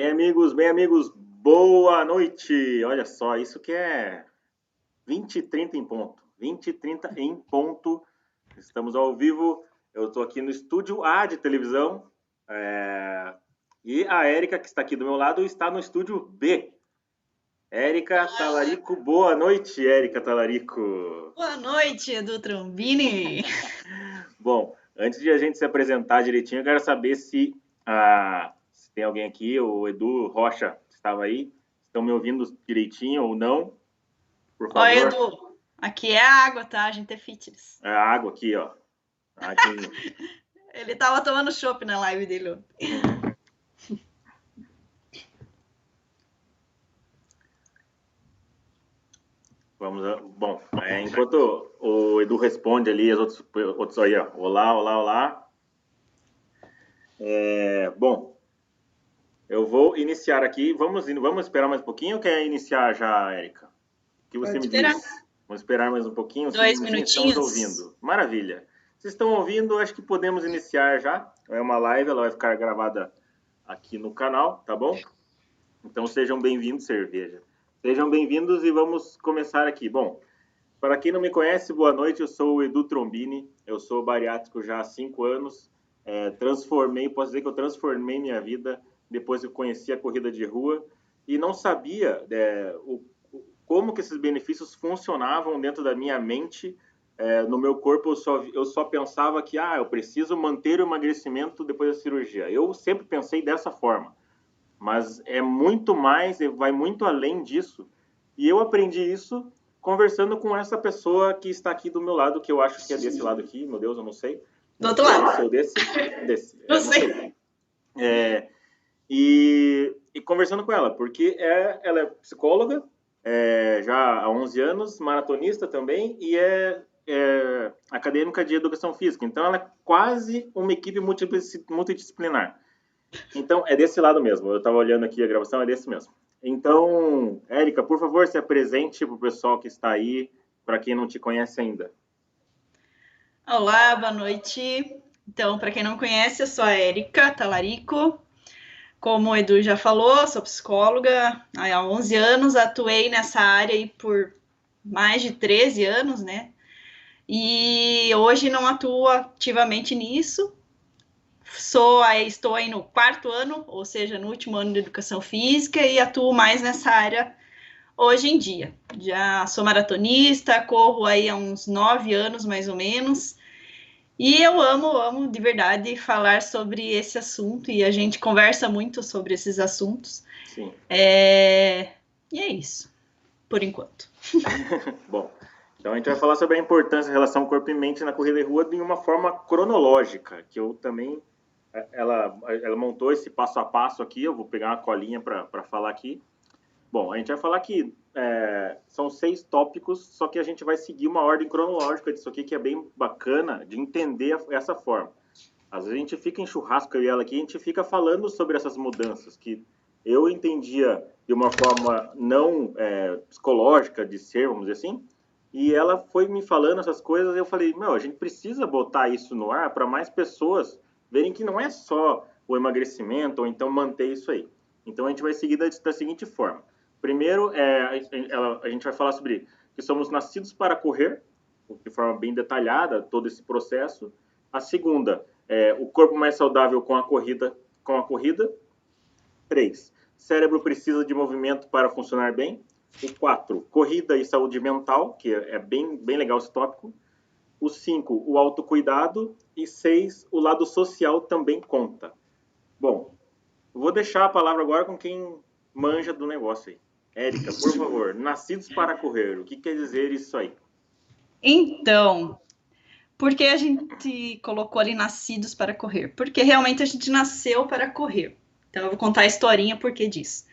Bem amigos, boa noite. Olha só, isso que é 20 e 30 em ponto. 20 e 30 em ponto. Estamos ao vivo. Eu estou aqui no estúdio A de televisão. E a Érica, que está aqui do meu lado, está no estúdio B. Érica Talarico, boa noite, Érica Talarico. Boa noite, Edu Trombini. Bom, antes de a gente se apresentar direitinho, eu quero saber se tem alguém aqui, o Edu Rocha estava aí. Estão me ouvindo direitinho ou não? Por favor. Oi, Edu. Aqui é a água, tá? A gente é fitness. É a água aqui, ó. Ele tava tomando chopp na live dele. Vamos, bom, enquanto o Edu responde ali, os outros aí, ó. Olá, olá, olá. Bom, eu vou iniciar aqui. Vamos esperar mais um pouquinho ou quer iniciar já, Érica? O que você me diz? Vamos esperar mais um pouquinho? 2 minutinhos. Estamos ouvindo. Maravilha. Vocês estão ouvindo? Acho que podemos iniciar já. É uma live, ela vai ficar gravada aqui no canal, tá bom? Então sejam bem-vindos, cerveja. Sejam bem-vindos e vamos começar aqui. Bom, para quem não me conhece, boa noite. Eu sou o Edu Trombini. Eu sou bariátrico já há 5 anos. Posso dizer que eu transformei minha vida depois que eu conheci a corrida de rua e não sabia como que esses benefícios funcionavam dentro da minha mente. No meu corpo, eu só pensava que eu preciso manter o emagrecimento depois da cirurgia. Eu sempre pensei dessa forma, mas é muito mais, vai muito além disso. E eu aprendi isso conversando com essa pessoa que está aqui do meu lado, que eu acho que é desse lado aqui, meu Deus, eu não sei. Do outro lado. Sou desse. Não sei. E conversando com ela, porque ela é psicóloga, já há 11 anos, maratonista também, e é acadêmica de educação física. Então, ela é quase uma equipe multidisciplinar. Então, é desse lado mesmo. Eu estava olhando aqui a gravação, é desse mesmo. Então, Érica, por favor, se apresente para o pessoal que está aí, para quem não te conhece ainda. Olá, boa noite. Então, para quem não conhece, eu sou a Érica Talarico. Como o Edu já falou, sou psicóloga há 11 anos, atuei nessa área aí por mais de 13 anos, né? E hoje não atuo ativamente nisso. Estou aí no 4º ano, ou seja, no último ano de educação física, e atuo mais nessa área hoje em dia. Já sou maratonista, corro aí há uns 9 anos, mais ou menos, e eu amo de verdade falar sobre esse assunto, e a gente conversa muito sobre esses assuntos. Sim. E é isso, por enquanto. Bom, então a gente vai falar sobre a importância da relação corpo e mente na corrida de rua de uma forma cronológica, que eu também... Ela montou esse passo a passo aqui, eu vou pegar uma colinha para falar aqui. Bom, a gente vai falar que são 6 tópicos, só que a gente vai seguir uma ordem cronológica disso aqui, que é bem bacana de entender essa forma. Às vezes a gente fica em churrasco, eu e ela aqui, a gente fica falando sobre essas mudanças, que eu entendia de uma forma não psicológica de ser, vamos dizer assim, e ela foi me falando essas coisas, e eu falei, a gente precisa botar isso no ar para mais pessoas verem que não é só o emagrecimento, ou então manter isso aí. Então, a gente vai seguir da seguinte forma. Primeiro, a gente vai falar sobre que somos nascidos para correr, de forma bem detalhada, todo esse processo. A segunda, o corpo mais saudável com a corrida. 3, cérebro precisa de movimento para funcionar bem. O 4, corrida e saúde mental, que é bem legal esse tópico. O 5, o autocuidado. E 6, o lado social também conta. Bom, vou deixar a palavra agora com quem manja do negócio aí. Érica, por favor, nascidos para correr, o que quer dizer isso aí? Então, por que a gente colocou ali nascidos para correr? Porque realmente a gente nasceu para correr. Então, eu vou contar a historinha por que disso.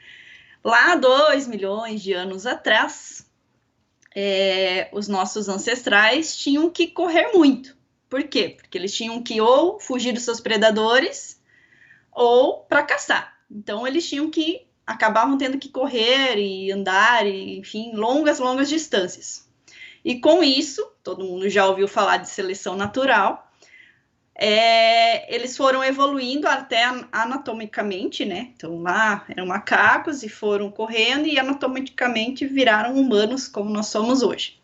Lá 2 milhões de anos atrás, os nossos ancestrais tinham que correr muito. Por quê? Porque eles tinham que ou fugir dos seus predadores ou para caçar. Então, eles acabavam tendo que correr e andar, e, enfim, longas distâncias. E com isso, todo mundo já ouviu falar de seleção natural, eles foram evoluindo até anatomicamente, né? Então lá eram macacos e foram correndo e anatomicamente viraram humanos como nós somos hoje.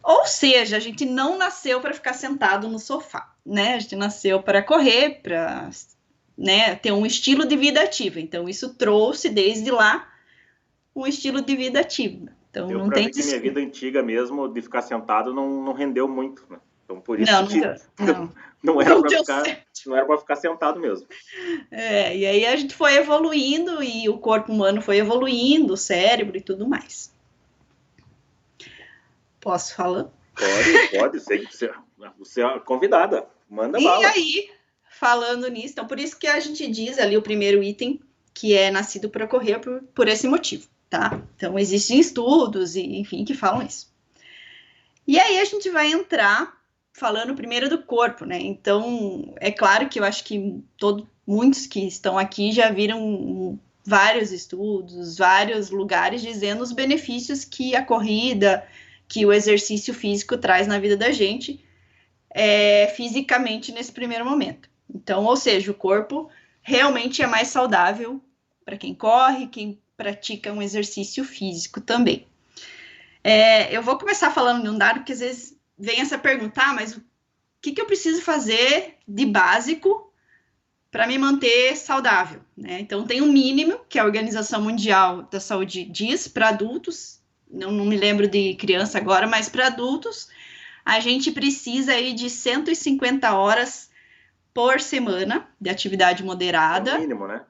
Ou seja, a gente não nasceu para ficar sentado no sofá, né? A gente nasceu para correr, para, né, ter um estilo de vida ativo. Então isso trouxe desde lá um estilo de vida ativo. Então Deu não para tem ver que minha vida antiga mesmo, de ficar sentado, não rendeu muito, né? Então, por isso não, que não era não para deu ficar, certo. não era para ficar sentado mesmo. E aí a gente foi evoluindo e o corpo humano foi evoluindo, o cérebro e tudo mais. Posso falar? Pode, sei que você é convidada, manda E bala. aí, falando nisso, então por isso que a gente diz ali o primeiro item que é nascido para correr por esse motivo, tá? Então existem estudos e enfim que falam isso. E aí a gente vai entrar falando primeiro do corpo, né? Então é claro que eu acho que muitos que estão aqui já viram vários estudos, vários lugares dizendo os benefícios que a corrida, que o exercício físico traz na vida da gente, fisicamente nesse primeiro momento. Então, ou seja, o corpo realmente é mais saudável para quem corre, quem pratica um exercício físico também. Eu vou começar falando de um dado, porque às vezes vem essa pergunta, mas o que eu preciso fazer de básico para me manter saudável, né? Então, tem um mínimo que a Organização Mundial da Saúde diz para adultos, não me lembro de criança agora, mas para adultos, a gente precisa aí de 150 horas por semana de atividade moderada. É o mínimo, né?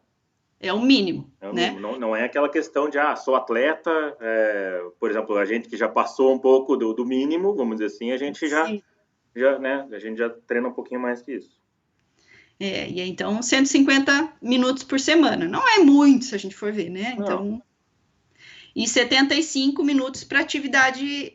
É o mínimo, né? Mínimo. Não é aquela questão de, sou atleta, por exemplo, a gente que já passou um pouco do mínimo, vamos dizer assim, a gente né, a gente já treina um pouquinho mais que isso. E então 150 minutos por semana. Não é muito, se a gente for ver, né? Então, e 75 minutos para atividade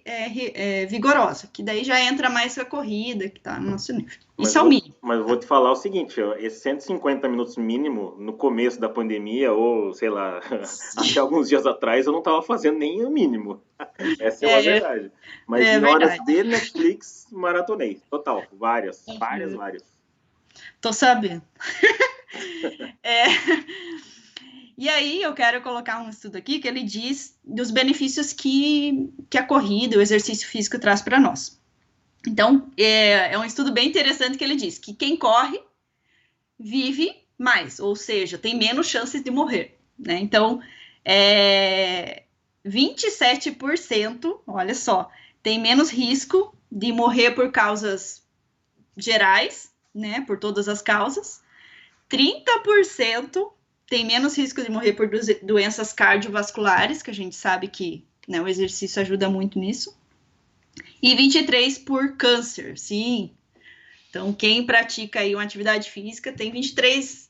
vigorosa, que daí já entra mais a corrida, que está no nosso nível. Isso é o mínimo. Mas eu vou te falar o seguinte, esses 150 minutos mínimo, no começo da pandemia, ou sei lá, até alguns dias atrás, eu não estava fazendo nem o mínimo. Essa é uma verdade. Mas em horas de Netflix, maratonei. Total, várias. Tô sabendo. E aí eu quero colocar um estudo aqui que ele diz dos benefícios que a corrida, o exercício físico traz para nós. Então, é um estudo bem interessante que ele diz que quem corre vive mais, ou seja, tem menos chances de morrer, né? Então, 27%, olha só, tem menos risco de morrer por causas gerais, né? Por todas as causas. 30% tem menos risco de morrer por doenças cardiovasculares, que a gente sabe que, né, o exercício ajuda muito nisso. E 23% por câncer, sim. Então, quem pratica aí uma atividade física tem 23%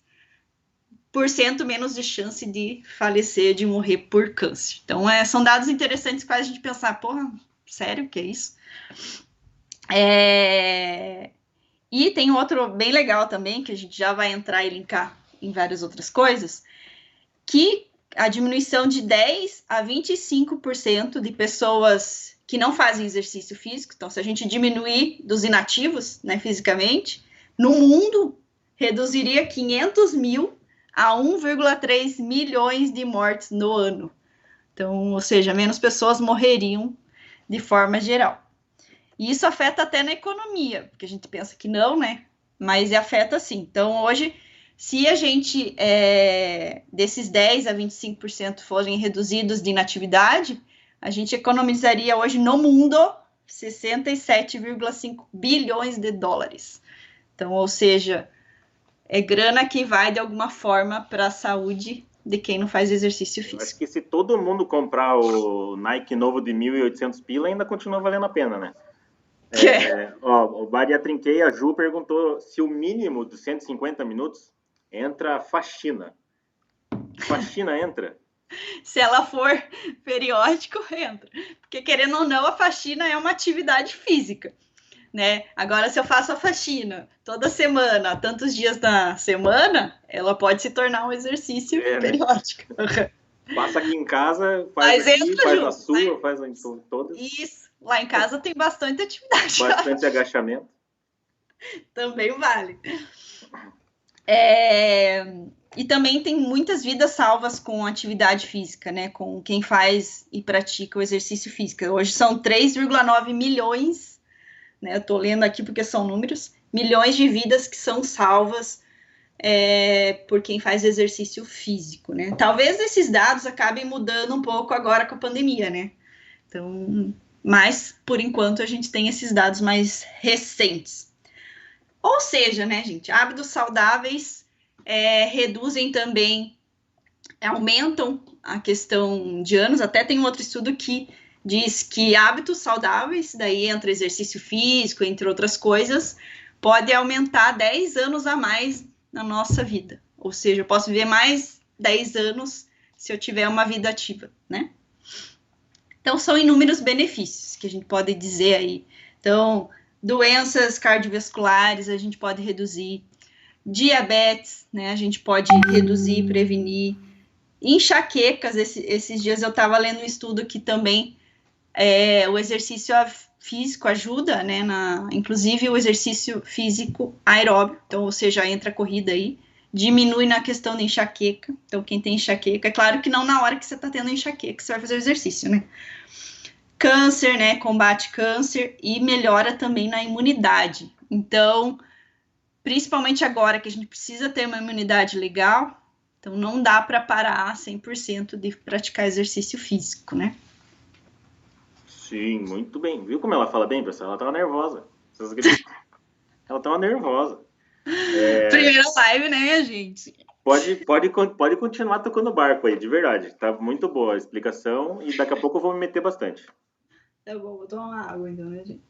menos de chance de falecer, de morrer por câncer. Então, são dados interessantes que fazem a gente pensar, porra, sério, que é isso? E tem outro bem legal também, que a gente já vai entrar e linkar em várias outras coisas, que a diminuição de 10% a 25% de pessoas que não fazem exercício físico, então se a gente diminuir dos inativos, né, fisicamente, no mundo reduziria 500 mil a 1,3 milhões de mortes no ano. Então, ou seja, menos pessoas morreriam de forma geral. E isso afeta até na economia, porque a gente pensa que não, né? Mas afeta sim. Então, hoje, se a gente, desses 10% a 25% forem reduzidos de inatividade, a gente economizaria hoje no mundo 67,5 bilhões de dólares. Então, ou seja, é grana que vai de alguma forma para a saúde de quem não faz exercício físico. Eu acho que se todo mundo comprar o Nike novo de 1.800 pila, ainda continua valendo a pena, né? O Maria Trinquei, a Ju perguntou se o mínimo de 150 minutos entra faxina. Faxina entra? Se ela for periódico, entra. Porque, querendo ou não, a faxina é uma atividade física, né? Agora, se eu faço a faxina toda semana, tantos dias na semana, ela pode se tornar um exercício periódico. Passa aqui em casa, faz aqui, faz na sua, faz em todas. Isso. Lá em casa tem bastante atividade. Bastante agachamento. Também vale. E também tem muitas vidas salvas com atividade física, né? Com quem faz e pratica o exercício físico. Hoje são 3,9 milhões, né? Eu tô lendo aqui porque são números, milhões de vidas que são salvas por quem faz exercício físico, né? Talvez esses dados acabem mudando um pouco agora com a pandemia, né? Então, mas por enquanto a gente tem esses dados mais recentes. Ou seja, né, gente, hábitos saudáveis reduzem também, aumentam a questão de anos. Até tem um outro estudo que diz que hábitos saudáveis, daí entra exercício físico, entre outras coisas, pode aumentar 10 anos a mais na nossa vida. Ou seja, eu posso viver mais 10 anos se eu tiver uma vida ativa, né? Então, são inúmeros benefícios que a gente pode dizer aí. Então, doenças cardiovasculares a gente pode reduzir, diabetes, né? A gente pode reduzir, prevenir, enxaquecas. Esses dias eu estava lendo um estudo que também o exercício físico ajuda, né? Inclusive o exercício físico aeróbio, então, ou seja, entra a corrida aí, diminui na questão da enxaqueca. Então, quem tem enxaqueca, é claro que não na hora que você está tendo enxaqueca, você vai fazer o exercício, né? Câncer, né? Combate câncer e melhora também na imunidade. Então, principalmente agora que a gente precisa ter uma imunidade legal, então não dá para parar 100% de praticar exercício físico, né? Sim, muito bem. Viu como ela fala bem, pessoal? Ela tava nervosa. Ela tava nervosa. Primeira live, né, minha gente? Pode continuar tocando barco aí, de verdade. Tá muito boa a explicação e daqui a pouco eu vou me meter bastante. Tá bom, vou tomar uma água então, né, gente?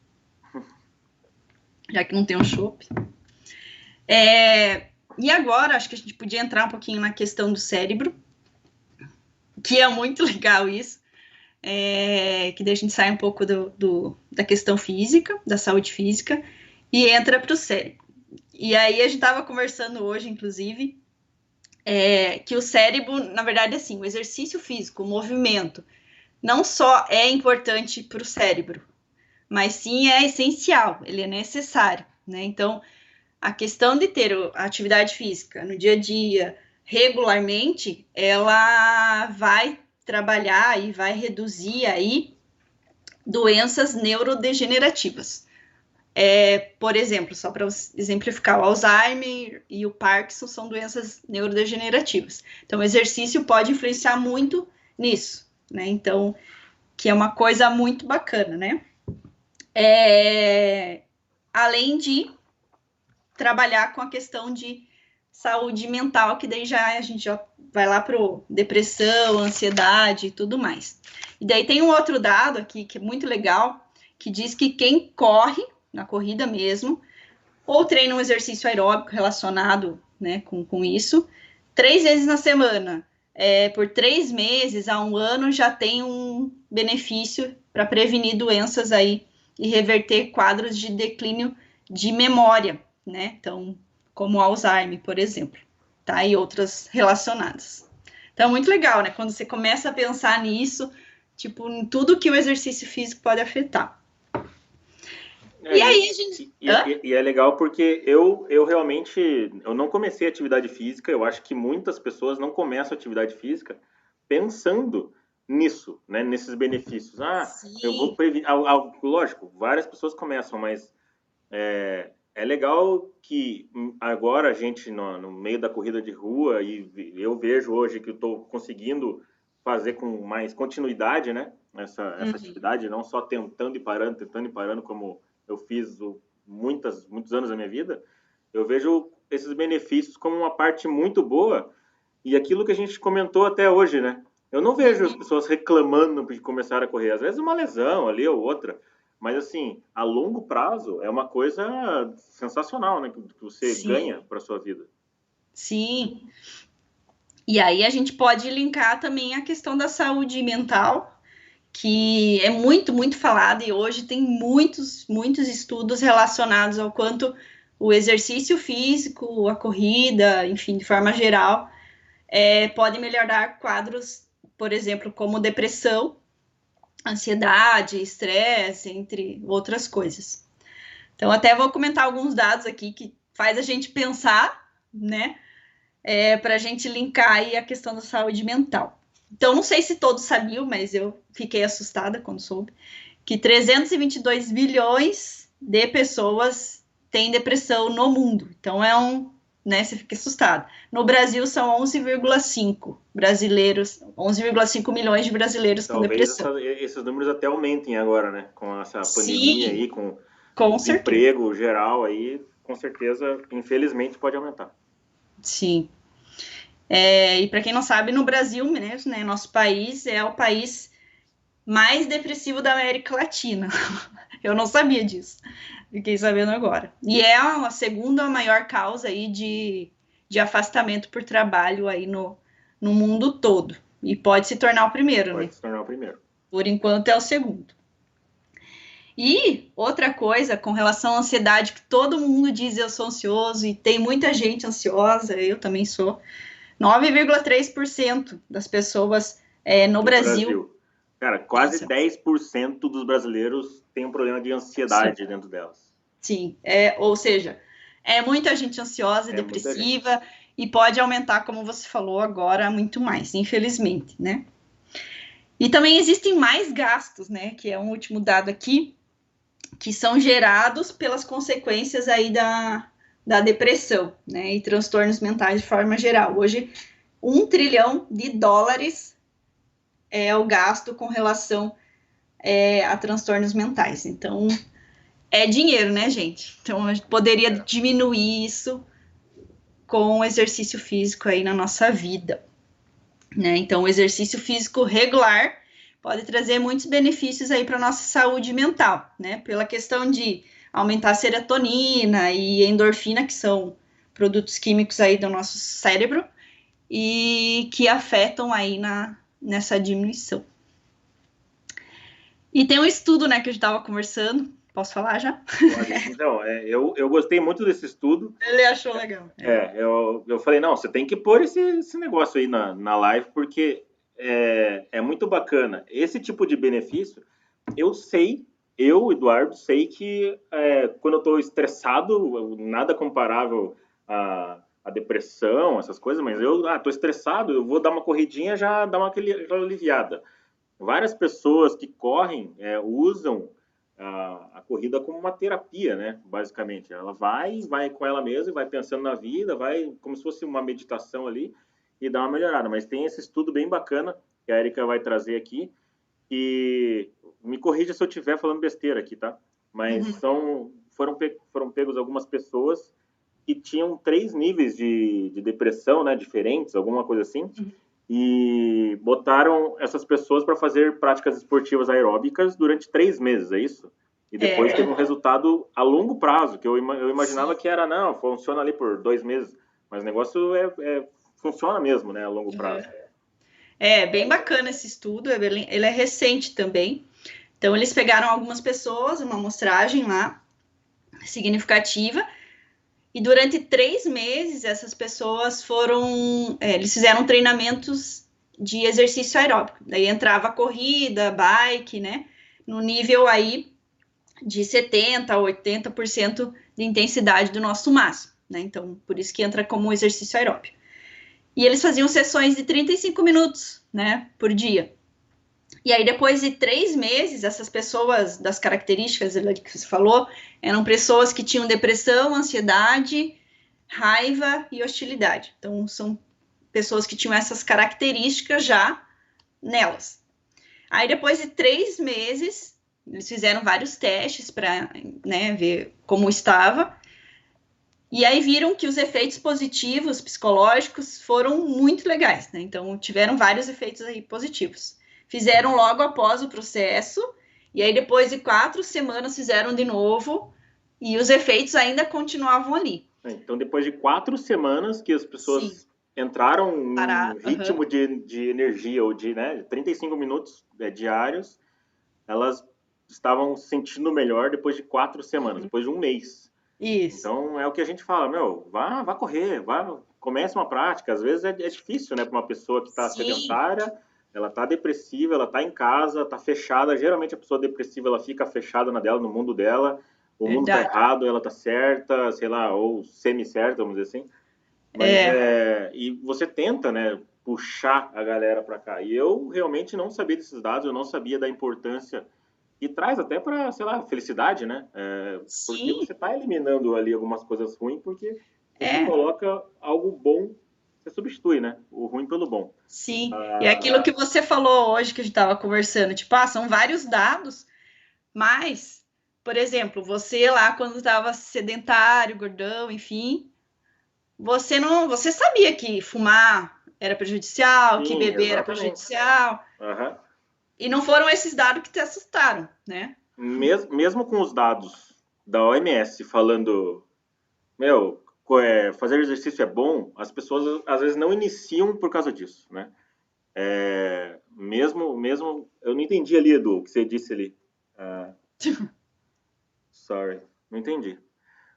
Já que não tem um chopp. E agora, acho que a gente podia entrar um pouquinho na questão do cérebro, que é muito legal isso, que daí a gente sai um pouco da questão física, da saúde física, e entra para o cérebro. E aí a gente estava conversando hoje, inclusive, que o cérebro, na verdade, assim, o exercício físico, o movimento, não só é importante para o cérebro, mas sim é essencial, ele é necessário, né? Então, a questão de ter a atividade física no dia a dia, regularmente, ela vai trabalhar e vai reduzir aí doenças neurodegenerativas. Por exemplo, só para exemplificar, o Alzheimer e o Parkinson são doenças neurodegenerativas. Então, o exercício pode influenciar muito nisso, né? Então, que é uma coisa muito bacana, né? Além de trabalhar com a questão de saúde mental, que daí a gente já vai lá para depressão, ansiedade e tudo mais. E daí tem um outro dado aqui que é muito legal, que diz que quem corre, na corrida mesmo, ou treina um exercício aeróbico relacionado, né, com isso, 3 vezes na semana, por 3 meses a 1 ano, já tem um benefício para prevenir doenças aí e reverter quadros de declínio de memória, né? Então, como Alzheimer, por exemplo, tá? E outras relacionadas. Então, é muito legal, né? Quando você começa a pensar nisso, tipo, em tudo que o exercício físico pode afetar. E aí, a gente... E é legal porque eu realmente, eu não comecei atividade física, eu acho que muitas pessoas não começam atividade física pensando nisso, né? Nesses benefícios. Sim. Eu vou prevenir... Lógico, várias pessoas começam, mas é legal que agora a gente, no meio da corrida de rua, e eu vejo hoje que eu estou conseguindo fazer com mais continuidade, né? Essa atividade, não só tentando e parando, como eu fiz muitos anos da minha vida. Eu vejo esses benefícios como uma parte muito boa e aquilo que a gente comentou até hoje, né? Eu não vejo as pessoas reclamando de começar a correr. Às vezes uma lesão ali ou outra, mas, assim, a longo prazo é uma coisa sensacional, né? Que você ganha para sua vida. Sim. E aí a gente pode linkar também a questão da saúde mental, que é muito, muito falada, e hoje tem muitos estudos relacionados ao quanto o exercício físico, a corrida, enfim, de forma geral, pode melhorar quadros, por exemplo, como depressão, ansiedade, estresse, entre outras coisas. Então, até vou comentar alguns dados aqui que faz a gente pensar, né? Para a gente linkar aí a questão da saúde mental. Então, não sei se todos sabiam, mas eu fiquei assustada quando soube que 322 bilhões de pessoas têm depressão no mundo. Então, né, você fica assustado. No Brasil, são 11,5 brasileiros, 11,5 milhões de brasileiros com depressão. Esses números até aumentem agora, né? Com essa pandemia aí, com desemprego geral aí, com certeza, infelizmente, pode aumentar. Sim. E para quem não sabe, no Brasil mesmo, né, nosso país é o país mais depressivo da América Latina. Eu não sabia disso. Fiquei sabendo agora. E é a segunda maior causa aí de afastamento por trabalho aí no mundo todo. E pode se tornar o primeiro, né? Pode se tornar o primeiro. Por enquanto é o segundo. E outra coisa, com relação à ansiedade, que todo mundo diz eu sou ansioso, e tem muita gente ansiosa, eu também sou. 9,3% das pessoas no Brasil. Cara, quase 10% dos brasileiros têm um problema de ansiedade dentro delas. Sim, ou seja, muita gente ansiosa, depressiva, e pode aumentar, como você falou agora, muito mais, infelizmente, né? E também existem mais gastos, né? Que é um último dado aqui, que são gerados pelas consequências aí da depressão, né? E transtornos mentais de forma geral. Hoje, $1 trilhão é o gasto com relação a transtornos mentais. Então, é dinheiro, né, gente? Então, a gente poderia diminuir isso com o exercício físico aí na nossa vida, né? Então, o exercício físico regular pode trazer muitos benefícios aí para nossa saúde mental, né? Pela questão de aumentar a serotonina e endorfina, que são produtos químicos aí do nosso cérebro e que afetam aí nessa diminuição. E tem um estudo, né, que a gente estava conversando. Posso falar já? Então, eu gostei muito desse estudo. Ele achou legal. Eu falei, não, você tem que pôr esse negócio aí na live, porque é muito bacana. Esse tipo de benefício, eu, Eduardo, sei que quando eu estou estressado, nada comparável a depressão, essas coisas, mas eu estou estressado, eu vou dar uma corridinha, já dá aquela aliviada. Várias pessoas que correm usam a corrida como uma terapia, né? Basicamente, ela vai com ela mesma, vai pensando na vida, vai como se fosse uma meditação ali e dá uma melhorada. Mas tem esse estudo bem bacana que a Erika vai trazer aqui e me corrija se eu estiver falando besteira aqui, tá? Mas foram pegos algumas pessoas que tinham 3 níveis de depressão, né? Diferentes, alguma coisa assim. E botaram essas pessoas para fazer práticas esportivas aeróbicas durante 3 meses, é isso? E depois teve um resultado a longo prazo, que eu imaginava que era, não, funciona ali por 2 meses, mas o negócio funciona mesmo, né, a longo prazo. Bem bacana esse estudo, ele é recente também. Então, eles pegaram algumas pessoas, uma amostragem lá, significativa, e durante 3 meses, essas pessoas eles fizeram treinamentos de exercício aeróbico. Daí entrava a corrida, bike, né? No nível aí de 70% a 80% de intensidade do nosso máximo, né? Então, por isso que entra como exercício aeróbico. E eles faziam sessões de 35 minutos, né? Por dia. E aí, depois de 3 meses, essas pessoas, das características que você falou, eram pessoas que tinham depressão, ansiedade, raiva e hostilidade. Então, são pessoas que tinham essas características já nelas. Aí, depois de 3 meses, eles fizeram vários testes para, né, ver como estava. E aí viram que os efeitos positivos, psicológicos, foram muito legais, né? Então, tiveram vários efeitos aí positivos. Fizeram logo após o processo, e aí depois de 4 semanas fizeram de novo, e os efeitos ainda continuavam ali. Então, depois de 4 semanas que as pessoas entraram num ritmo de energia, ou de 35 minutos diários, elas estavam se sentindo melhor depois de 4 semanas, depois de 1 mês. Isso. Então, é o que a gente fala, vá correr, comece uma prática. Às vezes é difícil, né, para uma pessoa que está sedentária, ela está depressiva, ela está em casa, está fechada. Geralmente a pessoa depressiva, ela fica fechada na dela, no mundo dela, o mundo tá Verdade. errado, ela tá certa, sei lá, ou semi-certa, vamos dizer assim. Mas É, e você tenta, né, puxar a galera para cá. E eu realmente não sabia desses dados, eu não sabia da importância e traz até para, sei lá, felicidade, né? Porque sim, você está eliminando ali algumas coisas ruins, porque você é, coloca algo bom, você substitui, né? O ruim pelo bom. sim. E é Ah, aquilo que você falou hoje que a gente estava conversando, tipo, são vários dados, mas, por exemplo, você lá quando estava sedentário, gordão, enfim, você sabia que fumar era prejudicial, que sim, beber era exatamente. prejudicial, Aham. e não foram esses dados que te assustaram, né? Mesmo com os dados da OMS falando, meu, fazer exercício é bom, as pessoas às vezes não iniciam por causa disso, né? Mesmo, eu não entendi ali, Edu, o que você disse ali. Ah, sorry, não entendi.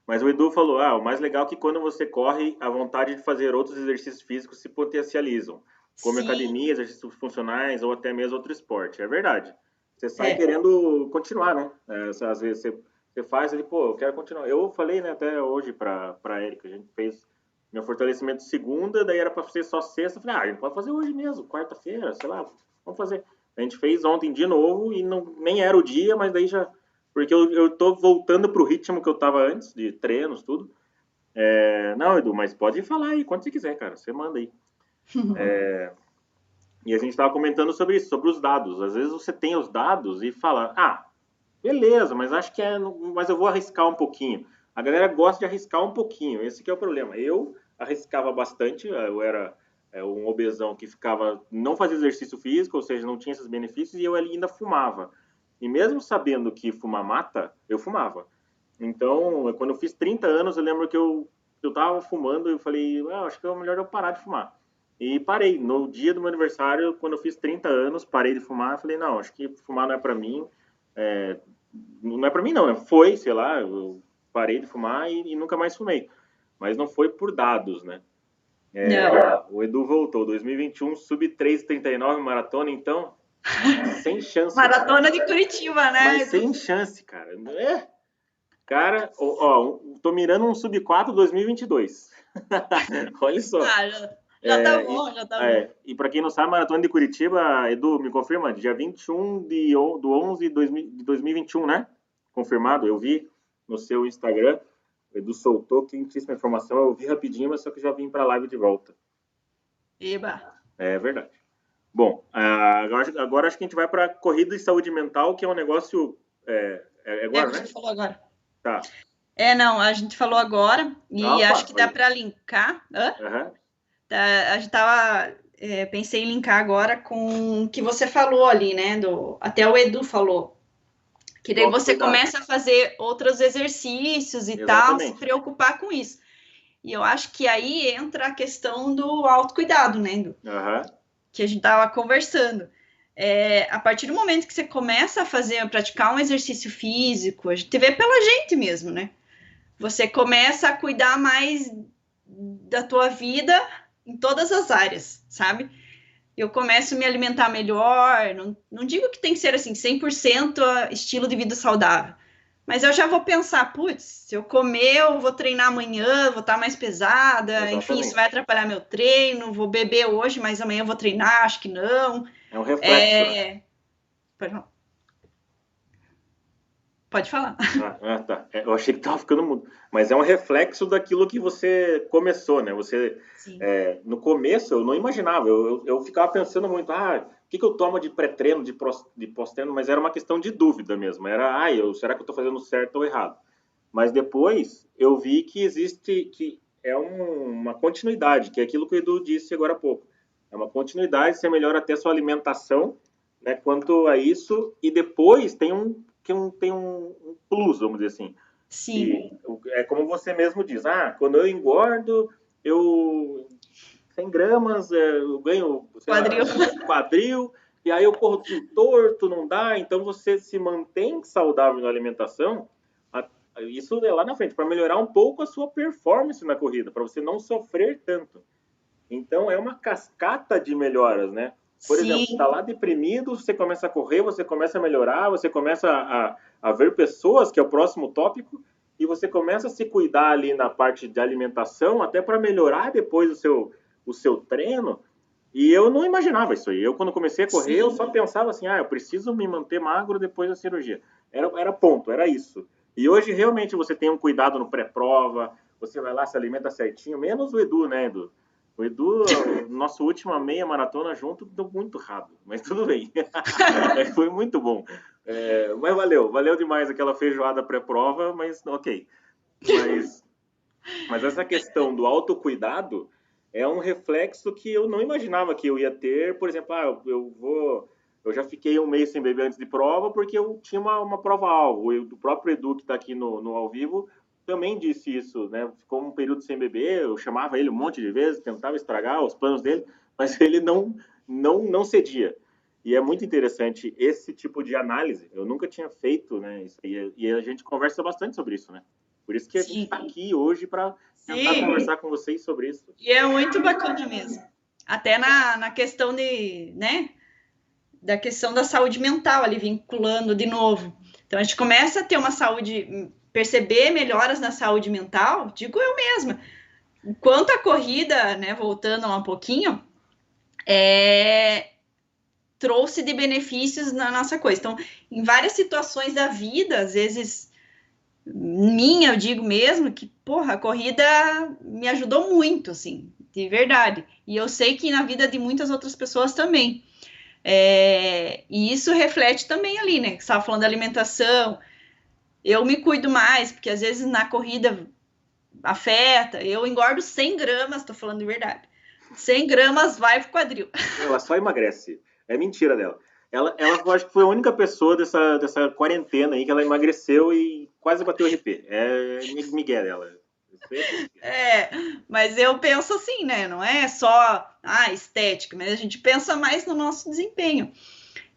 Mas o Edu falou, o mais legal é que quando você corre, a vontade de fazer outros exercícios físicos se potencializam, como Sim, academia, exercícios funcionais ou até mesmo outro esporte. É verdade. Você sai é. querendo continuar, né? Às vezes você faz ali, pô, eu quero continuar. Eu falei, né, até hoje pra Erika, a gente fez meu fortalecimento segunda, daí era para ser só sexta. Eu falei, a gente pode fazer hoje mesmo, quarta-feira, sei lá, vamos fazer. A gente fez ontem de novo e não, nem era o dia, mas daí já. Porque eu tô voltando pro ritmo que eu tava antes, de treinos, tudo. Não, Edu, mas pode falar aí, quando você quiser, cara, você manda aí. E a gente estava comentando sobre isso, sobre os dados. Às vezes você tem os dados e fala, beleza, mas acho que mas eu vou arriscar um pouquinho. A galera gosta de arriscar um pouquinho, esse que é o problema. Eu arriscava bastante, eu era um obesão que ficava, não fazia exercício físico, ou seja, não tinha esses benefícios, e eu ali ainda fumava. E mesmo sabendo que fumar mata, eu fumava. Então, quando eu fiz 30 anos, eu lembro que eu tava fumando e eu falei, acho que é melhor eu parar de fumar. E parei. No dia do meu aniversário, quando eu fiz 30 anos, parei de fumar. Eu falei, não, acho que fumar não é para mim. É, não é para mim, não, né? Foi, sei lá, eu parei de fumar e nunca mais fumei. Mas não foi por dados, né? Não. O Edu voltou, 2021, sub 3,39 maratona, então, sem chance, cara. Maratona de Curitiba, Mas né, Edu? sem chance, cara. Cara, tô mirando um sub 4 2022. Olha só. Já tá bom, já tá bom. E para quem não sabe, Maratona de Curitiba, Edu, me confirma, dia 21 do 11 de 2021, né? Confirmado, eu vi no seu Instagram. O Edu soltou quentíssima informação, eu vi rapidinho, mas só que já vim para a live de volta. Eba. É verdade. Bom, agora acho que a gente vai para corrida e saúde mental, que é um negócio. É É o agora, que a né? gente falou agora. Tá. Não, a gente falou agora e acho Opa, que dá olha. para linkar. Aham. A gente tava, pensei em linkar agora com o que você falou ali, né? Até o Edu falou. Que Do daí você autocuidado. começa a fazer outros exercícios e tal, se Exatamente. preocupar com isso. E eu acho que aí entra a questão do autocuidado, né, Edu? Aham. Que a gente tava conversando. A partir do momento que você começa a praticar um exercício físico, a gente vê pela gente mesmo, né? Você começa a cuidar mais da tua vida em todas as áreas, sabe? Eu começo a me alimentar melhor, não digo que tem que ser assim 100% estilo de vida saudável, mas eu já vou pensar, putz, se eu comer, eu vou treinar amanhã, vou estar mais pesada, enfim, isso vai Exatamente. atrapalhar meu treino, vou beber hoje, mas amanhã eu vou treinar, acho que não. É um reflexo, né? É... Pode falar. Pode falar. Tá. Eu achei que tava ficando mudo. Mas é um reflexo daquilo que você começou, né? Sim, No começo, eu não imaginava. Eu ficava pensando muito, o que eu tomo de pré-treino, de pós-treino? Mas era uma questão de dúvida mesmo. Era, será que eu tô fazendo certo ou errado? Mas depois eu vi que existe, que é uma continuidade, que é aquilo que o Edu disse agora há pouco. É uma continuidade, você melhora até a sua alimentação, né, quanto a isso, e depois tem um plus, vamos dizer assim. sim, E é como você mesmo diz, quando eu engordo, eu 100 gramas, eu ganho, sei lá, quadril. quadril, e aí eu corro tudo torto, não dá, então você se mantém saudável na alimentação, isso é lá na frente, para melhorar um pouco a sua performance na corrida, para você não sofrer tanto. Então é uma cascata de melhoras, né? Por exemplo, você está Sim, lá deprimido, você começa a correr, você começa a melhorar, você começa a ver pessoas, que é o próximo tópico, e você começa a se cuidar ali na parte de alimentação, até para melhorar depois o seu treino. E eu não imaginava isso aí. Eu, quando comecei a correr, eu só pensava assim, eu preciso me manter magro depois da cirurgia. Era ponto, era isso. E hoje, realmente, você tem um cuidado no pré-prova, você vai lá, se alimenta certinho, menos o Edu, né, Edu? O Edu, nossa última meia maratona junto, deu muito rápido, mas tudo bem. Foi muito bom. Mas valeu demais aquela feijoada pré-prova, mas ok. Mas essa questão do autocuidado é um reflexo que eu não imaginava que eu ia ter. Por exemplo, eu já fiquei um mês sem beber antes de prova porque eu tinha uma prova-alvo. O próprio Edu, que está aqui no ao vivo, também disse isso, né? Ficou um período sem beber, eu chamava ele um monte de vezes, tentava estragar os planos dele, mas ele não cedia. E é muito interessante esse tipo de análise. Eu nunca tinha feito, né? E a gente conversa bastante sobre isso, né? Por isso que a gente está aqui hoje para tentar conversar com vocês sobre isso. E é muito bacana mesmo. Até na questão né? Da questão da saúde mental ali, vinculando de novo. Então, a gente começa a ter uma saúde, perceber melhoras na saúde mental, digo eu mesma. Enquanto a corrida, né, voltando lá um pouquinho, trouxe de benefícios na nossa coisa. Então, em várias situações da vida, às vezes minha, eu digo mesmo, que, porra, a corrida me ajudou muito, assim, de verdade. E eu sei que na vida de muitas outras pessoas também. E isso reflete também ali, né? Que você estava falando da alimentação. Eu me cuido mais, porque às vezes na corrida afeta. Eu engordo 100 gramas, tô falando de verdade. 100 gramas vai pro quadril. Ela só emagrece. É mentira dela. Ela eu acho que foi a única pessoa dessa quarentena aí que ela emagreceu e quase bateu o RP. É migué dela. Mas eu penso assim, né? Não é só estética, mas a gente pensa mais no nosso desempenho.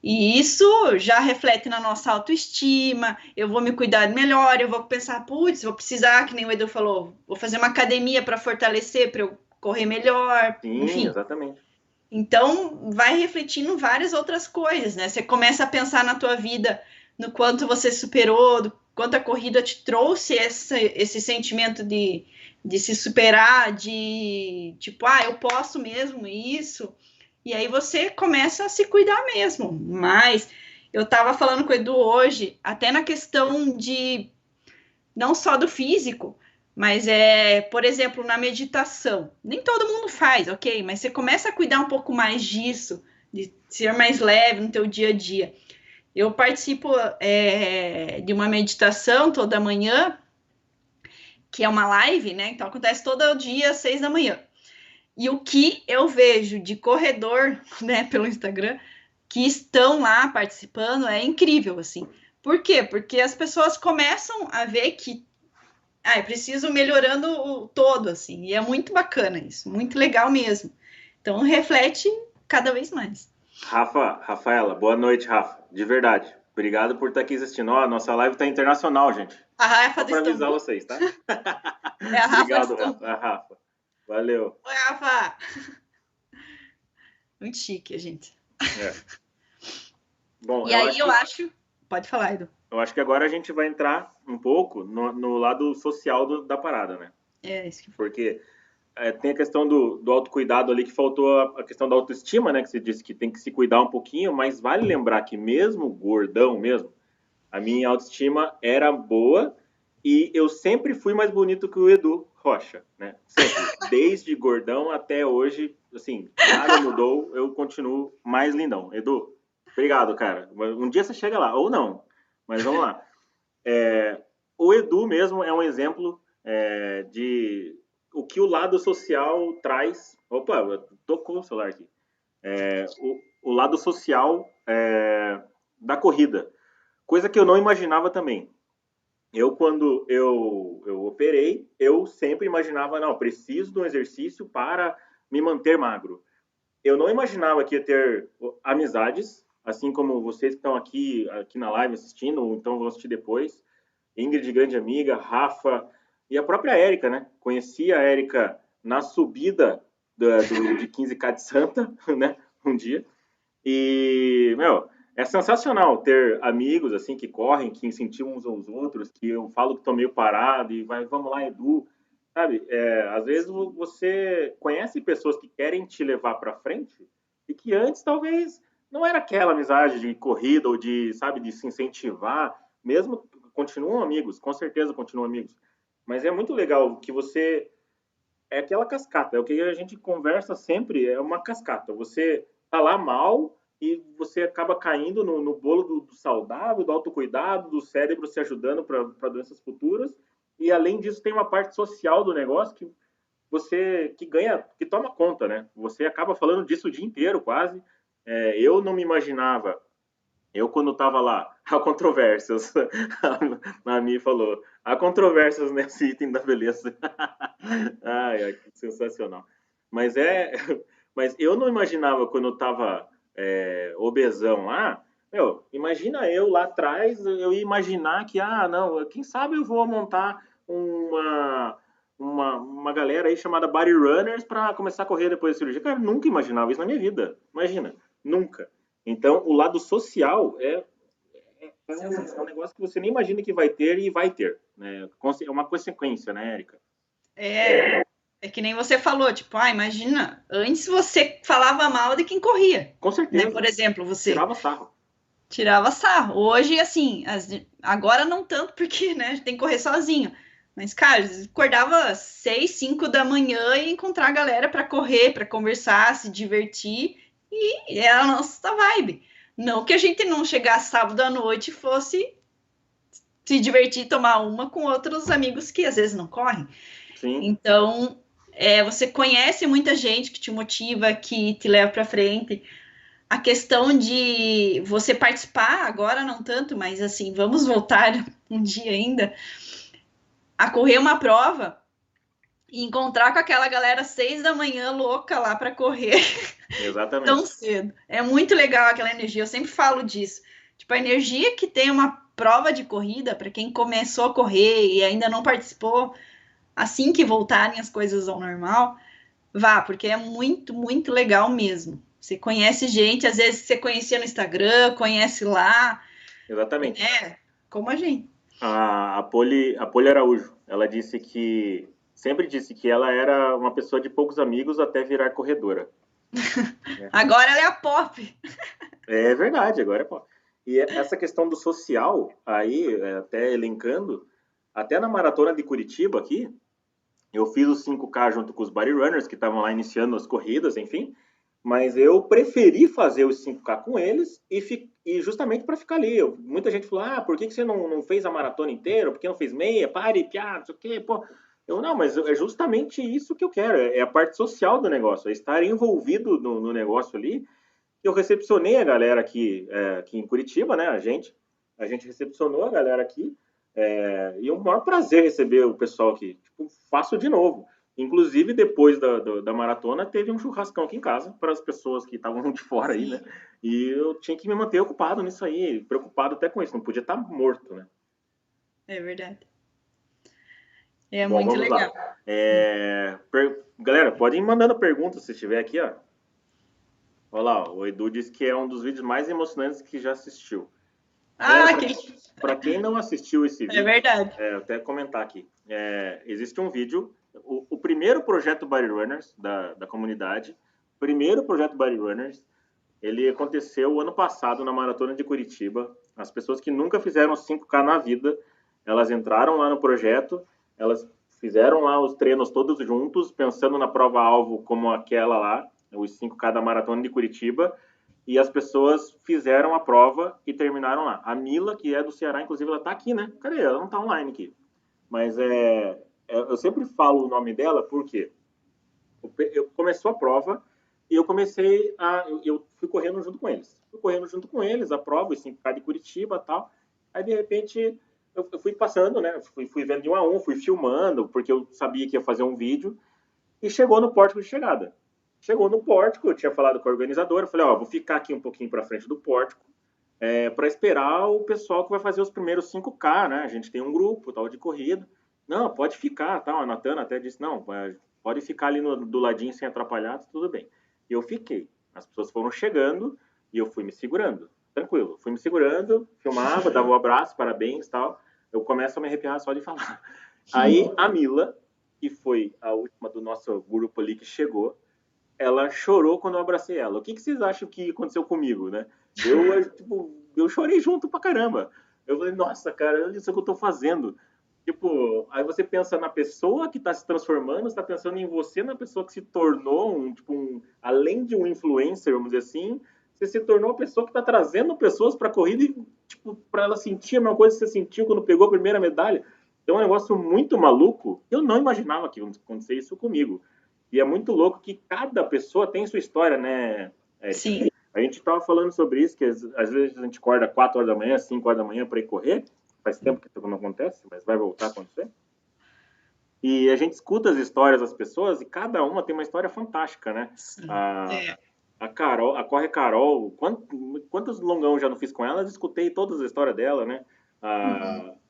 E isso já reflete na nossa autoestima, eu vou me cuidar melhor, eu vou pensar, putz, vou precisar, que nem o Edu falou, vou fazer uma academia para fortalecer, para eu correr melhor. Sim, enfim. Exatamente. Então, vai refletindo várias outras coisas, né? Você começa a pensar na tua vida, no quanto você superou, do quanto a corrida te trouxe esse sentimento de se superar, de tipo, eu posso mesmo isso. E aí você começa a se cuidar mesmo. Mas eu estava falando com o Edu hoje, até na questão de não só do físico, mas por exemplo, na meditação. Nem todo mundo faz, ok? Mas você começa a cuidar um pouco mais disso, de ser mais leve no teu dia a dia. Eu participo de uma meditação toda manhã, que é uma live, né? Então acontece todo dia às 6 da manhã. E o que eu vejo de corredor, né, pelo Instagram, que estão lá participando, é incrível, assim. Por quê? Porque as pessoas começam a ver que é preciso melhorando o todo, assim. E é muito bacana isso, muito legal mesmo. Então, reflete cada vez mais. Rafaela, boa noite, Rafa. De verdade. Obrigado por estar aqui assistindo. Ó, nossa live está internacional, gente. A Rafa para avisar vocês, tá? É a Rafa. Obrigado, Rafa. Valeu. Oi, Rafa. Muito chique, a gente. Bom, e aí eu acho... Pode falar, Edu. Eu acho que agora a gente vai entrar um pouco no lado social da parada, né? Isso que Porque tem a questão do autocuidado ali, que faltou a questão da autoestima, né? Que você disse que tem que se cuidar um pouquinho, mas vale lembrar que mesmo gordão mesmo, a minha autoestima era boa e eu sempre fui mais bonito que o Edu Rocha, né? Sempre. Desde gordão até hoje, assim, nada mudou, eu continuo mais lindão. Edu, obrigado, cara. Um dia você chega lá, ou não, mas vamos lá. O Edu mesmo é um exemplo de o que o lado social traz. Opa, tocou o celular aqui. O lado social da corrida. Coisa que eu não imaginava também. Quando eu operei, eu sempre imaginava, não, preciso de um exercício para me manter magro. Eu não imaginava que ia ter amizades, assim como vocês que estão aqui na live assistindo, ou então vão assistir depois. Ingrid, grande amiga, Rafa e a própria Érica, né? Conheci a Érica na subida de 15K de Santa, né? Um dia. E, é sensacional ter amigos assim que correm, que incentivam uns aos outros, que eu falo que estou meio parado e vai, vamos lá, Edu, sabe? Às vezes você conhece pessoas que querem te levar para frente e que antes talvez não era aquela amizade de corrida ou de, sabe, de se incentivar, mesmo continuam amigos, com certeza continuam amigos. Mas é muito legal que você é aquela cascata, é o que a gente conversa sempre, é uma cascata. Você tá lá mal e você acaba caindo no bolo do saudável, do autocuidado, do cérebro se ajudando para doenças futuras. E além disso, tem uma parte social do negócio que você que ganha, que toma conta, né? Você acaba falando disso o dia inteiro, quase. Eu não me imaginava eu, quando estava lá, há controvérsias, a Mi falou, há controvérsias nesse item da beleza. Ai, que sensacional. Mas mas eu não imaginava quando eu estava obesão lá, imagina eu lá atrás, eu ia imaginar que, não, quem sabe eu vou montar uma galera aí chamada Body Runners para começar a correr depois da cirurgia. Cara, eu nunca imaginava isso na minha vida. Imagina, nunca. Então, o lado social é um negócio que você nem imagina que vai ter e vai ter. Né? É uma consequência, né, Érica? É que nem você falou, tipo, imagina, antes você falava mal de quem corria. Com certeza. Né? Por exemplo, você tirava sarro. Tirava sarro. Hoje, assim, agora não tanto, porque, né, tem que correr sozinho. Mas, cara, acordava 6, 5 da manhã e encontrar a galera para correr, para conversar, se divertir. E era a nossa vibe. Não que a gente não chegasse sábado à noite e fosse se divertir, tomar uma com outros amigos que às vezes não correm. Sim. Então, você conhece muita gente que te motiva, que te leva para frente. A questão de você participar, agora não tanto, mas assim, vamos voltar um dia ainda a correr uma prova e encontrar com aquela galera 6 da manhã louca lá para correr. Exatamente. Tão cedo. É muito legal aquela energia, eu sempre falo disso. Tipo, a energia que tem uma prova de corrida, para quem começou a correr e ainda não participou, assim que voltarem as coisas ao normal, vá, porque é muito, muito legal mesmo. Você conhece gente, às vezes você conhecia no Instagram, conhece lá. Exatamente. Como a gente. A Poli Araújo, ela sempre disse que ela era uma pessoa de poucos amigos até virar corredora. Agora ela é a pop. É verdade, agora é pop. E essa questão do social, aí, até elencando, até na maratona de Curitiba aqui, eu fiz os 5K junto com os body runners que estavam lá iniciando as corridas, enfim. Mas eu preferi fazer os 5K com eles e justamente para ficar ali. Muita gente falou, por que você não fez a maratona inteira? Por que não fez meia? Pare, piada, não sei o quê. Pô. Não, mas é justamente isso que eu quero. É a parte social do negócio, é estar envolvido no negócio ali. Eu recepcionei a galera aqui em Curitiba, né? A gente recepcionou a galera aqui. E é um maior prazer receber o pessoal aqui. Tipo, faço de novo. Inclusive, depois da maratona, teve um churrascão aqui em casa para as pessoas que estavam de fora aí, né? E eu tinha que me manter ocupado nisso aí, preocupado até com isso. Não podia estar morto, né? É verdade. É Bom, muito vamos legal. lá. Galera, podem ir mandando perguntas se estiver aqui, ó. Olha lá, o Edu disse que é um dos vídeos mais emocionantes que já assistiu. Para quem não assistiu esse vídeo, é verdade. Até comentar aqui. Existe um vídeo, o primeiro projeto Body Runners da comunidade, primeiro projeto Body Runners, ele aconteceu ano passado na Maratona de Curitiba. As pessoas que nunca fizeram 5K na vida, elas entraram lá no projeto, elas fizeram lá os treinos todos juntos, pensando na prova-alvo como aquela lá, os 5K da Maratona de Curitiba, e as pessoas fizeram a prova e terminaram lá. A Mila, que é do Ceará, inclusive, ela tá aqui, né? Cadê? Ela não tá online aqui. Mas eu sempre falo o nome dela porque começou a prova e eu fui correndo junto com eles. Fui correndo junto com eles, a prova, os 5K de Curitiba e tal. Aí, de repente, eu fui passando, né? Fui vendo de um a um, fui filmando, porque eu sabia que ia fazer um vídeo. E chegou no pórtico de chegada. Chegou no pórtico, eu tinha falado com a organizadora, falei, vou ficar aqui um pouquinho para frente do pórtico para esperar o pessoal que vai fazer os primeiros 5K, né? A gente tem um grupo tal de corrida. Não, pode ficar, tal. A Natana até disse, não, pode ficar ali do ladinho sem atrapalhar, tudo bem. E eu fiquei. As pessoas foram chegando e eu fui me segurando. tranquilo. Fui me segurando, filmava, dava um abraço, parabéns e tal. Eu começo a me arrepiar só de falar. Aí a Mila, que foi a última do nosso grupo ali que chegou, ela chorou quando eu abracei ela. O que vocês acham que aconteceu comigo, né? Eu chorei junto pra caramba. Eu falei, nossa, cara, olha isso que eu tô fazendo. Tipo, aí você pensa na pessoa que tá se transformando, você tá pensando em você, na pessoa que se tornou além de um influencer, vamos dizer assim, você se tornou uma pessoa que tá trazendo pessoas pra corrida e, tipo, pra ela sentir a mesma coisa que você sentiu quando pegou a primeira medalha. Então é um negócio muito maluco. Eu não imaginava que ia acontecer isso comigo. E é muito louco que cada pessoa tem sua história, né, Érica? Sim. A gente estava falando sobre isso, que às vezes a gente acorda 4 horas da manhã, 5 horas da manhã para ir correr. Faz tempo que isso não acontece, mas vai voltar a acontecer. E a gente escuta as histórias das pessoas e cada uma tem uma história fantástica, né? A Carol, a Corre Carol, quantos longão eu já não fiz com ela? Eu escutei todas as histórias dela, né?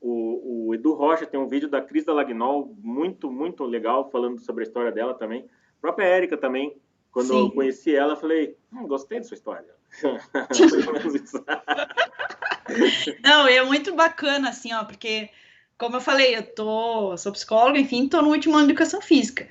O Edu Rocha tem um vídeo da Cris da Lagnol, muito, muito legal, falando sobre a história dela também. A própria Érica também, quando eu conheci ela, eu falei, gostei da sua história. Mais ou menos isso. Não, é muito bacana, assim, ó, porque, como eu falei, sou psicóloga, enfim, tô no último ano de educação física.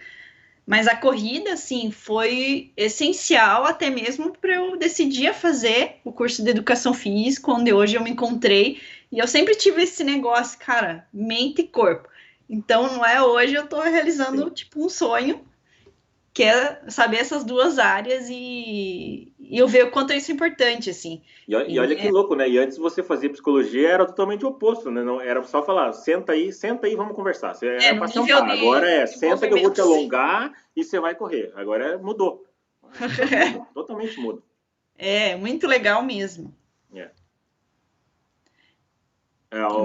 Mas a corrida, assim, foi essencial até mesmo para eu decidir a fazer o curso de educação física, onde hoje eu me encontrei. E eu sempre tive esse negócio, cara, mente e corpo. Então, não é hoje eu tô realizando, tipo, um sonho, que é saber essas duas áreas e eu ver o quanto isso é importante, assim. E olha que louco, né? E antes você fazia psicologia, era totalmente o oposto, né? Não, era só falar, senta aí, vamos conversar. Você era pra sentar. Agora senta que eu vou te alongar e você vai correr. Agora mudou. Totalmente muda. É, muito legal mesmo.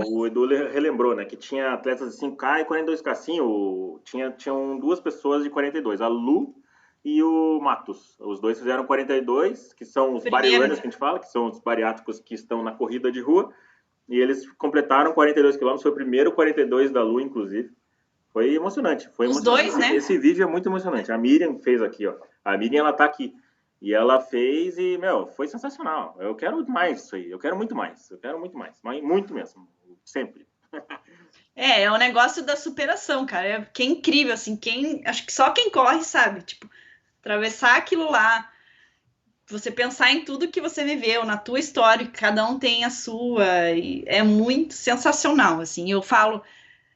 O Edu relembrou, né? Que tinha atletas de 5K e 42K. Sim, tinham duas pessoas de 42, a Lu e o Matos. Os dois fizeram 42, que são os barirunners que a gente fala, que são os bariátricos que estão na corrida de rua. E eles completaram 42 quilômetros, foi o primeiro 42 da Lu, inclusive. Foi emocionante. Dois, né? Esse vídeo é muito emocionante. A Miriam fez aqui, ó. A Miriam, ela tá aqui. E ela fez e, foi sensacional. Eu quero mais isso aí. Eu quero muito mais. Mas muito mesmo. Sempre. É um negócio da superação, cara. Que é incrível, assim. Acho que só quem corre sabe. Tipo, atravessar aquilo lá. Você pensar em tudo que você viveu, na tua história, que cada um tem a sua. E é muito sensacional, assim. Eu falo,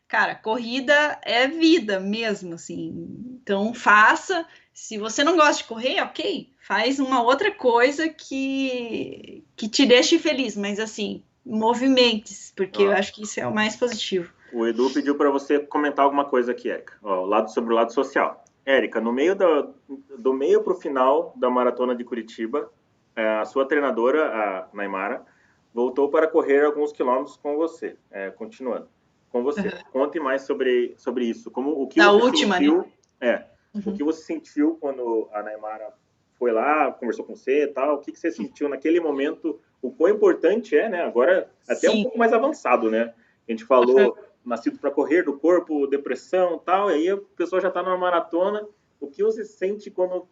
cara, corrida é vida mesmo, assim. Então, faça. Se você não gosta de correr, ok. Faz uma outra coisa que te deixe feliz. Mas, assim, movimente-se, porque eu acho que isso é o mais positivo. O Edu pediu para você comentar alguma coisa aqui, Érica. Sobre o lado social. Érica, no meio do meio para o final da maratona de Curitiba, a sua treinadora, a Naimara, voltou para correr alguns quilômetros com você, continuando com você. Conte mais sobre isso. O que você sentiu, né? O que você sentiu quando a Naimara foi lá, conversou com você e tal? O que você sentiu naquele momento? O quão importante é, né? Agora, até um pouco mais avançado, né? A gente falou nascido para correr, do corpo, depressão e tal, e aí a pessoa já está numa maratona. O que você sente quando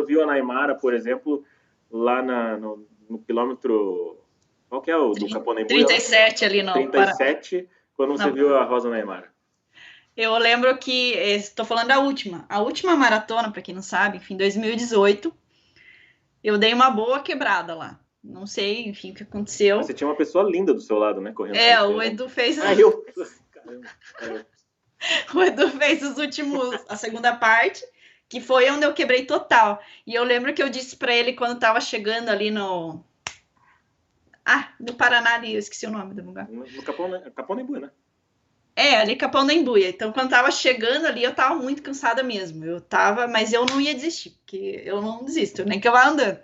viu a Naimara, por exemplo, lá no quilômetro... Qual que é o do Capão da Embuia? 37 ali no 37, quando você viu a Rosa Naimara. Eu lembro que, estou falando da última. A última maratona, para quem não sabe, enfim, 2018, eu dei uma boa quebrada lá. Não sei, enfim, o que aconteceu. Mas você tinha uma pessoa linda do seu lado, né? Correndo. O Edu fez... O Edu fez a segunda parte, que foi onde eu quebrei total. E eu lembro que eu disse para ele quando estava chegando ali no Paraná ali, eu esqueci o nome do lugar. No Capão da Embuia, né? Ali Capão da Embuia. Então, quando tava chegando ali, eu tava muito cansada mesmo. Mas eu não ia desistir, porque eu não desisto, nem que eu vá andando.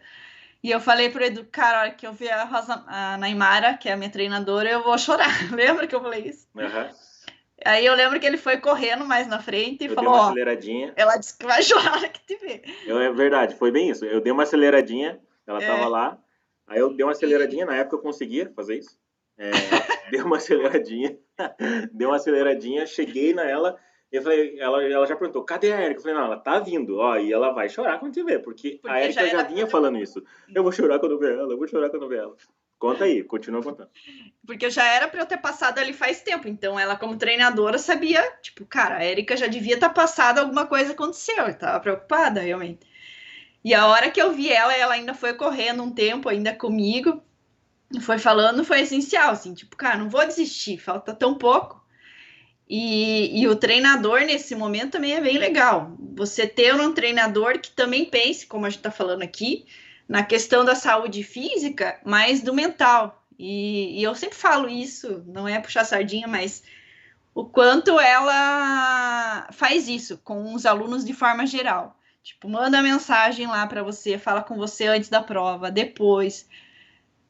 E eu falei pro Edu, cara, a hora que eu vi a Naimara, que é a minha treinadora, eu vou chorar. Lembra que eu falei isso? Aí eu lembro que ele foi correndo mais na frente e falou, dei uma aceleradinha. Ela disse que vai chorar que te vê. É verdade, foi bem isso. Eu dei uma aceleradinha, ela tava lá, aí eu dei uma aceleradinha, na época eu conseguia fazer isso. Dei uma aceleradinha, cheguei nela Eu falei, ela já perguntou, cadê a Erika? Eu falei, não, ela tá vindo, ó, e ela vai chorar quando te ver, porque a Porque já Erika já era vinha falando isso. Eu vou chorar quando eu ver ela, eu vou chorar quando eu ver ela. Conta aí, continua contando. Porque já era para eu ter passado ali faz tempo. Então, ela, como treinadora, sabia, tipo, cara, a Erika já devia estar passada, alguma coisa aconteceu. Eu tava preocupada, realmente. E a hora que eu vi ela, ela ainda foi correndo um tempo ainda comigo, foi falando, foi essencial, assim, tipo, cara, não vou desistir, falta tão pouco. E o treinador nesse momento também é bem legal. Você ter um treinador que também pense, como a gente está falando aqui, na questão da saúde física, mas do mental. E eu sempre falo isso, não é puxar sardinha, mas o quanto ela faz isso com os alunos de forma geral. Tipo, manda mensagem lá para você, fala com você antes da prova, depois.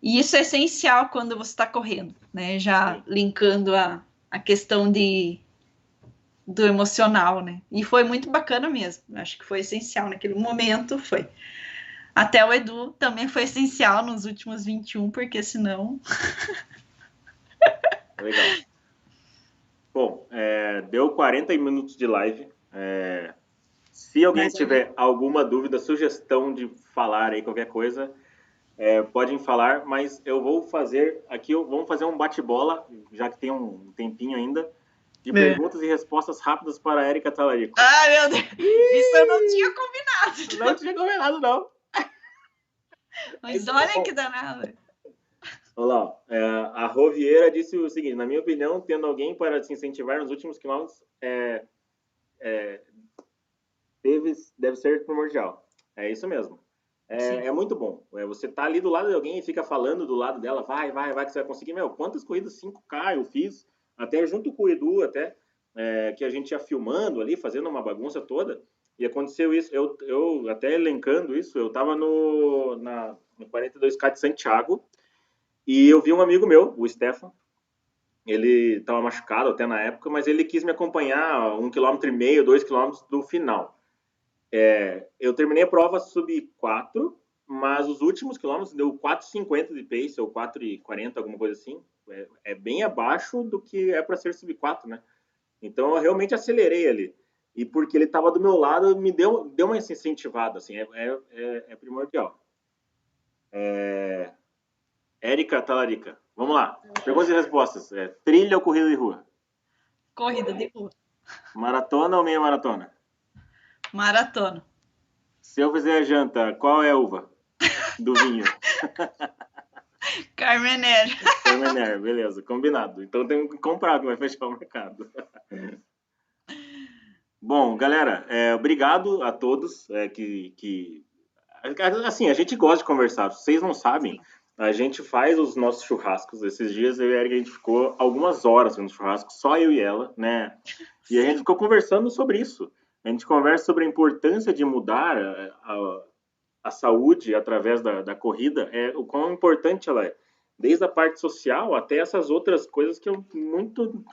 E isso é essencial quando você está correndo, né? Já Sim. linkando a questão do emocional, né? E foi muito bacana mesmo. Acho que foi essencial naquele momento, foi. Até o Edu também foi essencial nos últimos 21, porque senão. Legal. Bom, deu 40 minutos de live. Se alguém Mais ou menos. tiver alguma dúvida, sugestão de falar aí, qualquer coisa, podem falar, mas eu vou fazer aqui, vamos fazer um bate-bola, já que tem um tempinho ainda, de perguntas e respostas rápidas para a Erika Talarico. Ai, meu Deus! Isso eu não tinha combinado. Não tinha combinado, não. Mas olha que danada. Olha lá, a Rô Vieira disse o seguinte: na minha opinião, tendo alguém para se incentivar nos últimos quilômetros deve ser primordial. É isso mesmo. É muito bom. Você tá ali do lado de alguém e fica falando do lado dela, vai, vai, vai, que você vai conseguir. Meu, quantas corridas 5K eu fiz, até junto com o Edu, até, que a gente ia filmando ali, fazendo uma bagunça toda, e aconteceu isso. Eu até elencando isso, eu tava no 42K de Santiago, e eu vi um amigo meu, o Stefan, ele estava machucado até na época, mas ele quis me acompanhar 1,5 km, 2 km do final. Eu terminei a prova sub 4, mas os últimos quilômetros deu 4,50 de pace, ou 4,40, alguma coisa assim. É bem abaixo do que é para ser sub 4, né? Então eu realmente acelerei ali. E porque ele estava do meu lado, me deu uma incentivada, assim, é primordial. Érica Talarica, vamos lá. Perguntas e respostas. Trilha ou corrida de rua? Corrida de rua. Maratona ou meia maratona? Maratona. Se eu fizer a janta, qual é a uva do vinho? Carmener. Carmener, beleza, combinado. Então tem que comprar, que vai fechar o mercado. Bom, galera, obrigado a todos assim, a gente gosta de conversar. Vocês não sabem, a gente faz os nossos churrascos. Esses dias eu e a Erika, a gente ficou algumas horas no churrasco, só eu e ela, né? E a gente ficou conversando sobre isso. A gente conversa sobre a importância de mudar a saúde através da corrida, o quão importante ela é. Desde a parte social até essas outras coisas que eu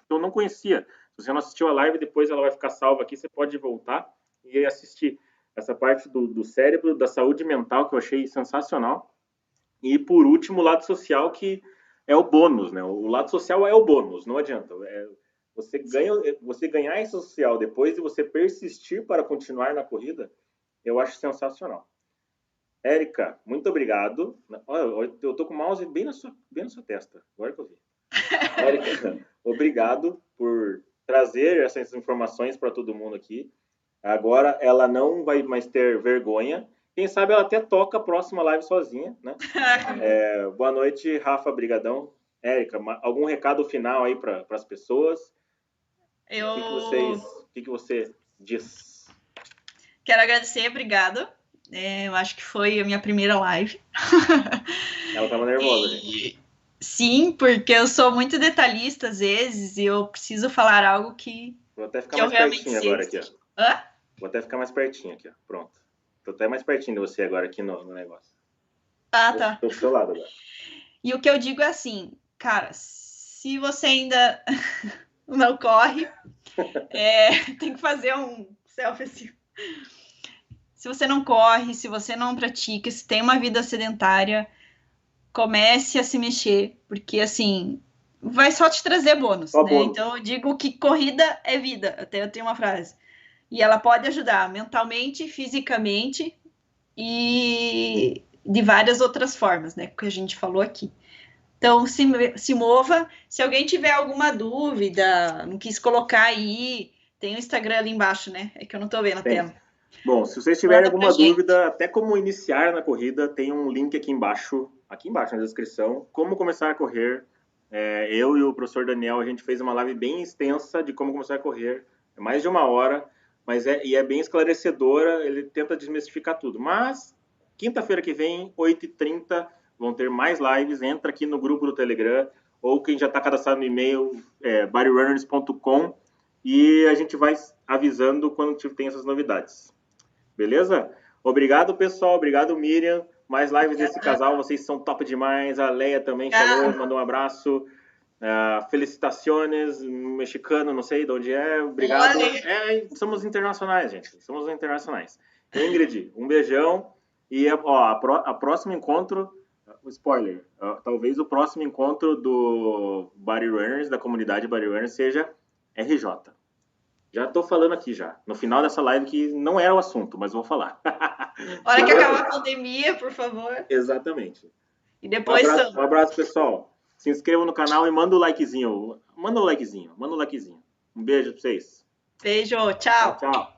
não conhecia. Se você não assistiu a live, depois ela vai ficar salva aqui, você pode voltar e assistir. Essa parte do cérebro, da saúde mental, que eu achei sensacional. E, por último, o lado social, que é o bônus, né? O lado social é o bônus, não adianta. Você ganhar esse social depois de você persistir para continuar na corrida, eu acho sensacional. Érica, muito obrigado. Olha, eu tô com o mouse bem na sua testa, agora que eu vi. Érica, obrigado por trazer essas informações para todo mundo aqui. Agora ela não vai mais ter vergonha. Quem sabe ela até toca a próxima live sozinha, né? Boa noite, Rafa, brigadão. Érica, algum recado final aí para as pessoas? O que você diz? Quero agradecer, obrigado. Eu acho que foi a minha primeira live. Ela tava nervosa, gente. Sim, porque eu sou muito detalhista às vezes e eu preciso falar algo que Vou até ficar eu mais realmente pertinho sei. agora aqui, ó. Hã? Vou até ficar mais pertinho aqui, ó. Pronto. Tô até mais pertinho de você agora aqui no negócio. Ah, tá. Tô do seu lado agora. E o que eu digo é assim, cara, se você ainda não corre, tem que fazer um selfie assim. Se você não corre, se você não pratica, se tem uma vida sedentária, comece a se mexer, porque assim, vai só te trazer bônus, Só né? bônus. Então eu digo que corrida é vida, até eu tenho uma frase. E ela pode ajudar mentalmente, fisicamente e de várias outras formas, né? Que a gente falou aqui. Então, se mova. Se alguém tiver alguma dúvida, não quis colocar aí, tem o Instagram ali embaixo, né? É que eu não tô vendo a Tem. tela. Bom, se vocês tiverem Manda pra alguma gente. dúvida, até como iniciar na corrida, tem um link aqui embaixo na descrição, como começar a correr. Eu e o professor Daniel, a gente fez uma live bem extensa de como começar a correr, mais de 1 hora, mas é bem esclarecedora, ele tenta desmistificar tudo. Mas, quinta-feira que vem, 8h30, vão ter mais lives, entra aqui no grupo do Telegram, ou quem já está cadastrado no e-mail, bodyrunners.com, e a gente vai avisando quando tem essas novidades. Beleza? Obrigado, pessoal. Obrigado, Miriam. Mais lives desse casal. Vocês são top demais. A Leia também falou, mandou um abraço. Felicitações, mexicano, não sei de onde é. Obrigado. Somos internacionais, gente. Somos internacionais. Ingrid, um beijão. E a próximo encontro, spoiler, talvez o próximo encontro do Body Runners, da comunidade Body Runners, seja RJ. Já estou falando aqui já, no final dessa live, que não era o assunto, mas vou falar. Hora que acabar a pandemia, por favor. Exatamente. E depois Um abraço, pessoal. Se inscrevam no canal e manda o likezinho. Manda o likezinho. Um beijo para vocês. Beijo, tchau. Tchau.